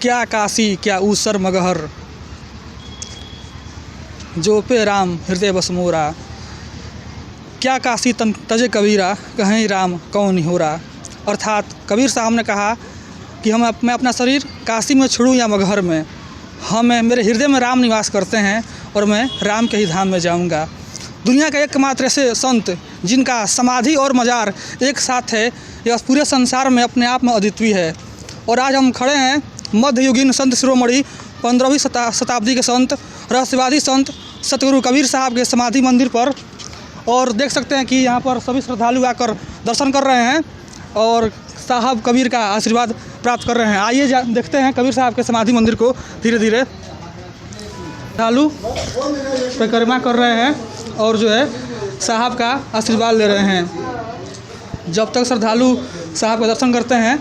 क्या काशी क्या ऊसर मगहर, जो पे राम हृदय बस मोरा। क्या काशी तन तजे कबीरा, कहीं राम कौन होरा। अर्थात कबीर साहब ने कहा कि मैं अपना शरीर काशी में छोड़ूं या मगहर में, मेरे हृदय में राम निवास करते हैं और मैं राम के ही धाम में जाऊंगा। दुनिया का एकमात्र ऐसे संत जिनका समाधि और मजार एक साथ है, यह पूरे संसार में अपने आप में अद्वितीय है। और आज हम खड़े हैं मध्ययुगीन संत शिरोमणि 15वीं शताब्दी के संत रहस्यवादी संत सतगुरु कबीर साहब के समाधि मंदिर पर, और देख सकते हैं कि यहाँ पर सभी श्रद्धालु आकर दर्शन कर रहे हैं और साहब कबीर का आशीर्वाद प्राप्त कर रहे हैं। आइए देखते हैं कबीर साहब के समाधि मंदिर को। धीरे धीरे श्रद्धालु परिक्रमा कर रहे हैं और जो है साहब का आशीर्वाद ले रहे हैं। जब तक श्रद्धालु साहब का दर्शन करते हैं,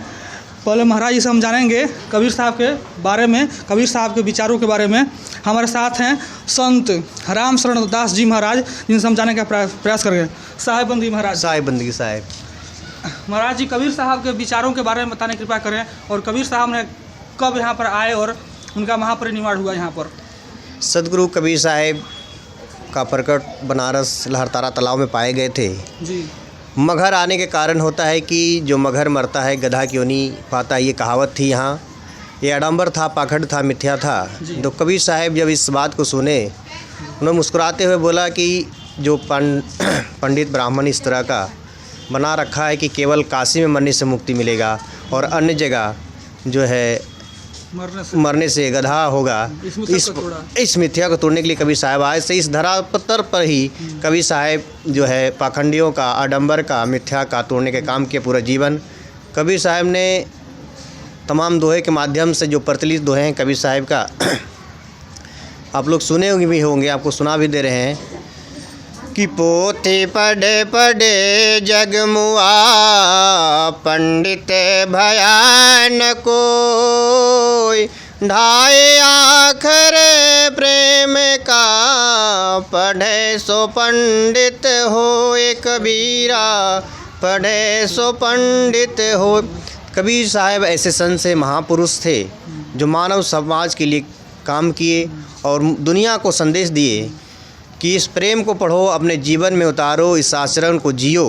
पहले महाराज जी से हम जानेंगे कबीर साहब के बारे में, कबीर साहब के विचारों के बारे में। हमारे साथ हैं संत राम शरण दास जी महाराज, जिनसे हम जाने का प्रयास करेंगे। साहेब बंदी महाराज। साहेब बंदी साहेब महाराज जी, कबीर साहब के विचारों के बारे में बताने की कृपा करें, और कबीर साहब ने कब यहाँ पर आए और उनका महापरिनिर्वाण हुआ यहाँ पर। सदगुरु कबीर साहेब का प्रकट बनारस लहरतारा तालाब में पाए गए थे जी। मगहर आने के कारण होता है कि जो मगहर मरता है गधा क्यों नहीं पाता, ये कहावत थी यहाँ। ये आडंबर था, पाखंड था, मिथ्या था। तो कबीर साहब जब इस बात को सुने, उन्होंने मुस्कुराते हुए बोला कि जो पंडित ब्राह्मण इस तरह का बना रखा है कि केवल काशी में मरने से मुक्ति मिलेगा और अन्य जगह जो है मरने से गधा होगा, इस मिथ्या को तोड़ने के लिए कबीर साहब आए। से इस धरापत्तर पर ही कबीर साहब जो है पाखंडियों का, आडंबर का, मिथ्या का तोड़ने के काम किए पूरा जीवन। कबीर साहब ने तमाम दोहे के माध्यम से, जो प्रचलित दोहे हैं कबीर साहब का, आप लोग सुने भी होंगे, आपको सुना भी दे रहे हैं कि पोथी पढ़े पढ़े जगमुआ, पंडित भयान कोई, ढाई आखर प्रेम का, पढ़े सो पंडित होए कबीरा, पढ़े सो पंडित हो। कबीर साहब ऐसे संत से महापुरुष थे जो मानव समाज के लिए काम किए और दुनिया को संदेश दिए कि इस प्रेम को पढ़ो, अपने जीवन में उतारो, इस आचरण को जियो।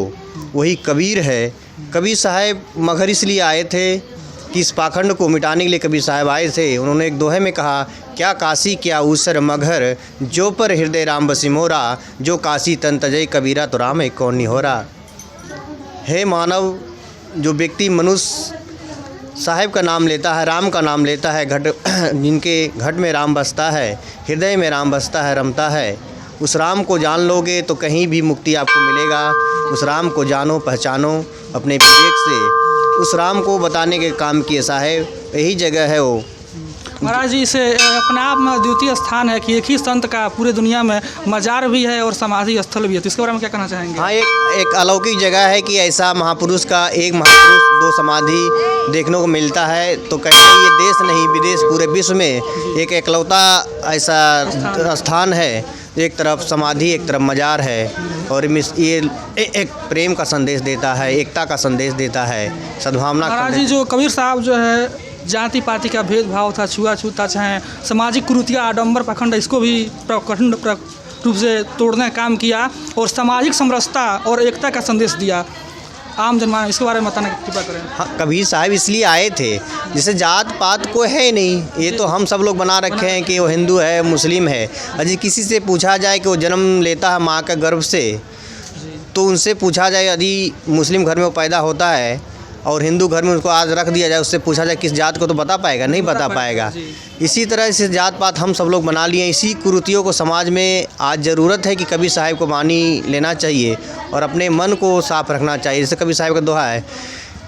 वही कबीर है। कबीर साहब मगहर इसलिए आए थे कि इस पाखंड को मिटाने के लिए कबीर साहब आए थे। उन्होंने एक दोहे में कहा, क्या काशी क्या ऊसर मगहर, जो पर हृदय राम बसी मोरा, जो काशी तन तजय कबीरा, तो राम एक कौन नहीं हो रहा। हे मानव, जो व्यक्ति मनुष्य साहिब का नाम लेता है, राम का नाम लेता है, जिनके घट में राम बसता है, हृदय में राम बसता है, रमता है, उस राम को जान लोगे तो कहीं भी मुक्ति आपको मिलेगा। उस राम को जानो, पहचानो अपने विवेक से। उस राम को बताने के काम किए साहेब, यही जगह है वो। महाराज जी, इसे अपने आप में द्वितीय स्थान है कि एक ही संत का पूरे दुनिया में मजार भी है और समाधि स्थल भी है, तो इसके बारे में क्या कहना चाहेंगे। हाँ, एक अलौकिक जगह है कि ऐसा महापुरुष का, एक महापुरुष दो समाधि देखने को मिलता है। तो कहीं ये देश नहीं विदेश, पूरे विश्व में एक एकलौता ऐसा स्थान है। एक तरफ समाधि, एक तरफ मजार है, और ये एक प्रेम का संदेश देता है, एकता का संदेश देता है, सद्भावना। महाराज जी, जो कबीर साहब जो है जाति पाति का भेदभाव था, छुआछूत था, चाहे सामाजिक कुरीतियाँ, आडंबर पाखंड, इसको भी प्रखंड रूप से तोड़ने का काम किया और सामाजिक समरसता और एकता का संदेश दिया आम जनमानस। इसके बारे में बताने की कृपा करें। हाँ, कबीर साहब इसलिए आए थे, जैसे जात पात को है नहीं, ये तो हम सब लोग बना रखे हैं कि वो हिंदू है, मुस्लिम है। यदि किसी से पूछा जाए कि वो जन्म लेता है माँ का गर्भ से, तो उनसे पूछा जाए, यदि मुस्लिम घर में वो पैदा होता है और हिंदू घर में उसको आज रख दिया जाए, उससे पूछा जाए किस जात को, तो बता पाएगा? नहीं बता पाएगा। इसी तरह से जात पात हम सब लोग बना लिए। इसी कुरीतियों को समाज में आज ज़रूरत है कि कबीर साहब को मानी लेना चाहिए और अपने मन को साफ रखना चाहिए। जैसे कबीर साहब का दोहा है,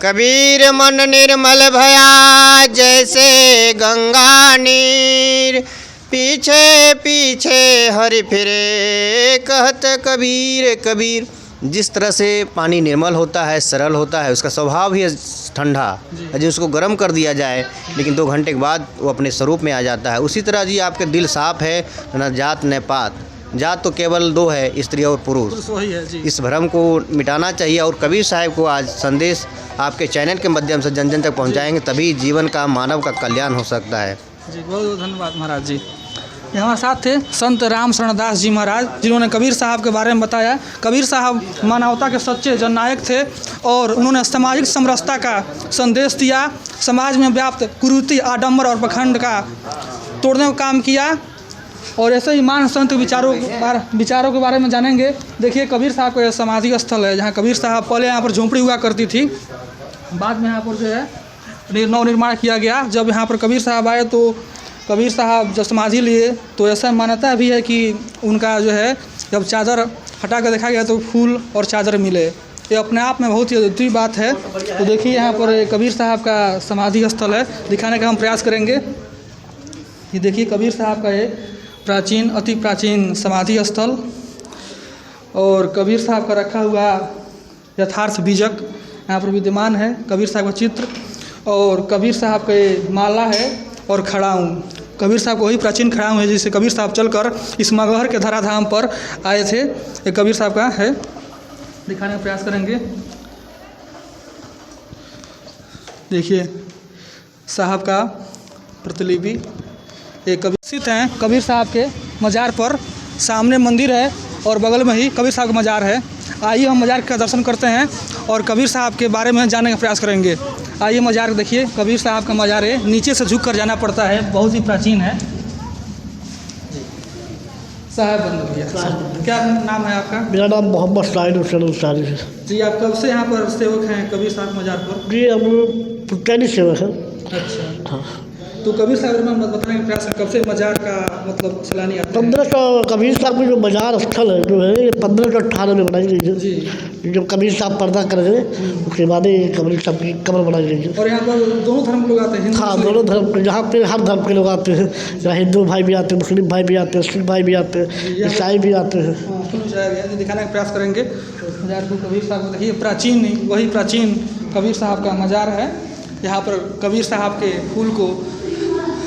कबीर मन निर्मल भया जैसे गंगा नीर, पीछे पीछे हरि फिरे कहत कबीर कबीर। जिस तरह से पानी निर्मल होता है, सरल होता है, उसका स्वभाव ही ठंडा, यदि उसको गर्म कर दिया जाए लेकिन 2 घंटे के बाद वो अपने स्वरूप में आ जाता है। उसी तरह जी आपके दिल साफ़ है, न जात न पात, जात तो केवल दो है, स्त्री और पुरुष। पुरुष वही है जी। इस भ्रम को मिटाना चाहिए और कबीर साहब को आज संदेश आपके चैनल के माध्यम से जन जन तक पहुंचाएंगे, तभी जीवन का मानव का कल्याण हो सकता है। जी बहुत बहुत धन्यवाद महाराज जी। ये हमारे साथ थे संत राम शरणदास जी महाराज, जिन्होंने कबीर साहब के बारे में बताया। कबीर साहब मानवता के सच्चे जननायक थे और उन्होंने सामाजिक समरसता का संदेश दिया, समाज में व्याप्त कुरीति, आडंबर और पाखंड का तोड़ने का काम किया। और ऐसे ही महान संत विचारों के बारे में जानेंगे। देखिए कबीर साहब का समाधि स्थल है, जहाँ कबीर साहब पहले यहाँ पर झोंपड़ी हुआ करती थी, बाद में यहाँ पर जो है नवनिर्माण किया गया। जब यहाँ पर कबीर साहब आए तो कबीर साहब जब समाधि लिए तो ऐसा मान्यता भी है कि उनका जो है जब चादर हटा कर देखा गया तो फूल और चादर मिले। ये अपने आप में बहुत ही अद्भुत बात है। तो देखिए यहाँ पर कबीर साहब का समाधि स्थल है, दिखाने का हम प्रयास करेंगे। ये देखिए कबीर साहब का ये प्राचीन, अति प्राचीन समाधि स्थल, और कबीर साहब का रखा हुआ यथार्थ बीजक यहाँ पर विद्यमान है, कबीर साहब का चित्र, और कबीर साहब का ये माला है और खड़ाऊँ। कबीर साहब को वही प्राचीन खड़ाऊँ है जिससे कबीर साहब चलकर इस मगहर के धराधाम पर आए थे। ये कबीर साहब का है, दिखाने का प्रयास करेंगे। देखिए साहब का प्रतिलिपि, ये कबीर स्थित हैं कबीर साहब के मज़ार पर। सामने मंदिर है और बगल में ही कबीर साहब का मज़ार है। आइए हम मज़ार का दर्शन करते हैं और कबीर साहब के बारे में जानने का प्रयास करेंगे। आइए मज़ार देखिए, कबीर साहब का मज़ार है, नीचे से झुक कर जाना पड़ता है, बहुत ही प्राचीन है। साहब बंद भैया, क्या नाम है आपका? मेरा नाम मोहम्मद साहिद हुसैन अंसारी है जी। आप कब से यहाँ पर सेवक हैं कबीर साहब मज़ार पर? जी, हम पुश्तैनी सेवक हैं। अच्छा, हाँ। तो कबीर साहब में बताने का प्रयास कब से मज़ार का मतलब सैलानी आते हैं? 1500 कबीर साहब की जो मज़ार स्थल है जो है ये 1518 में बनाई गई है जी। जब कबीर साहब पर्दा कर गए उसके बाद ही कबीर साहब की कब्र बनाई गई है। और यहाँ पर दोनों धर्म के लोग आते हैं? हाँ, दोनों धर्म के, यहाँ पे हर धर्म के लोग आते हैं। यहाँ हिंदू भाई भी आते हैं, मुस्लिम भाई भी आते हैं, सिख भाई भी आते हैं, ईसाई भी आते हैं। दिखाने का प्रयास करेंगे मज़ार को। कबीर साहब को देखिए, प्राचीन, वही प्राचीन कबीर साहब का मज़ार है। यहाँ पर कबीर साहब के फूल को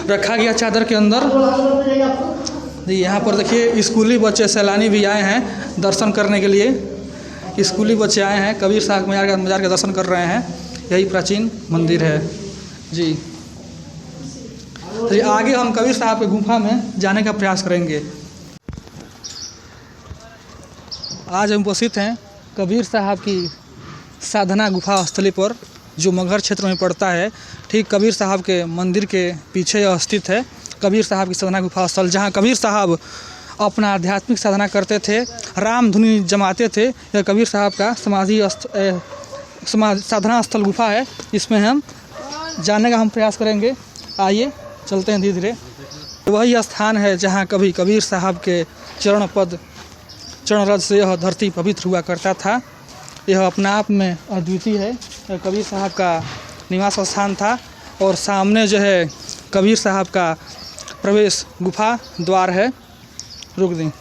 रखा गया चादर के अंदर। यहाँ पर देखिए स्कूली बच्चे सैलानी भी आए हैं दर्शन करने के लिए। स्कूली बच्चे आए हैं, कबीर साहब मज़ार का दर्शन कर रहे हैं। यही प्राचीन मंदिर है जी। तो आगे हम कबीर साहब के गुफा में जाने का प्रयास करेंगे। आज हम उपस्थित हैं कबीर साहब की साधना गुफा स्थली पर, जो मगहर क्षेत्र में पड़ता है। ठीक कबीर साहब के मंदिर के पीछे यह स्थित है कबीर साहब की साधना गुफा स्थल, जहाँ कबीर साहब अपना आध्यात्मिक साधना करते थे, राम धुनी जमाते थे। यह कबीर साहब का साधना स्थल गुफा है, इसमें हम जानने का हम प्रयास करेंगे। आइए चलते हैं धीरे धीरे। वही स्थान है जहाँ कभी कबीर साहब के चरण रज से यह धरती पवित्र हुआ करता था। यह अपना आप में अद्वितीय है। यह कबीर साहब का निवास स्थान था और सामने जो है कबीर साहब का प्रवेश गुफा द्वार है। रुक दें,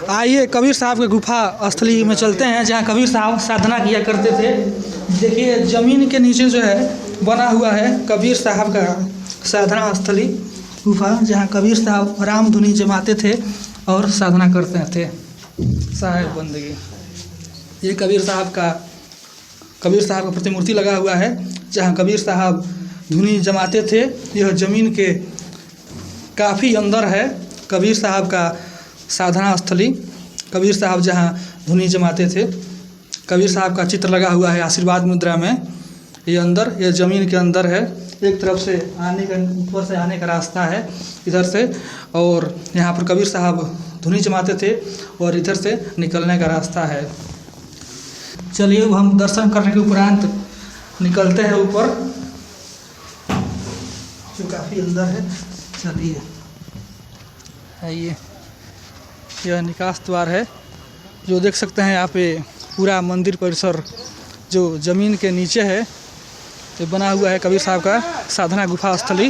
आइए कबीर साहब के गुफा स्थली में चलते हैं जहाँ कबीर साहब साधना किया करते थे। देखिए ज़मीन के नीचे जो है बना हुआ है कबीर साहब का साधना स्थली गुफा, जहाँ कबीर साहब राम धुनी जमाते थे और साधना करते थे, साहिब बंदगी। ये कबीर साहब का प्रतिमूर्ति लगा हुआ है, जहाँ कबीर साहब धुनी जमाते थे। यह ज़मीन के काफ़ी अंदर है कबीर साहब का साधना स्थली। कबीर साहब जहाँ धुनी जमाते थे, कबीर साहब का चित्र लगा हुआ है आशीर्वाद मुद्रा में। ये अंदर, ये ज़मीन के अंदर है। एक तरफ से आने का, ऊपर से आने का रास्ता है इधर से, और यहाँ पर कबीर साहब धुनी जमाते थे और इधर से निकलने का रास्ता है। चलिए अब हम दर्शन करने के उपरांत निकलते हैं ऊपर, जो काफ़ी अंदर है। चलिए आइए, यह निकास द्वार है, जो देख सकते हैं यहाँ पे पूरा मंदिर परिसर जो ज़मीन के नीचे है, ये बना हुआ है कबीर साहब का साधना गुफा स्थली।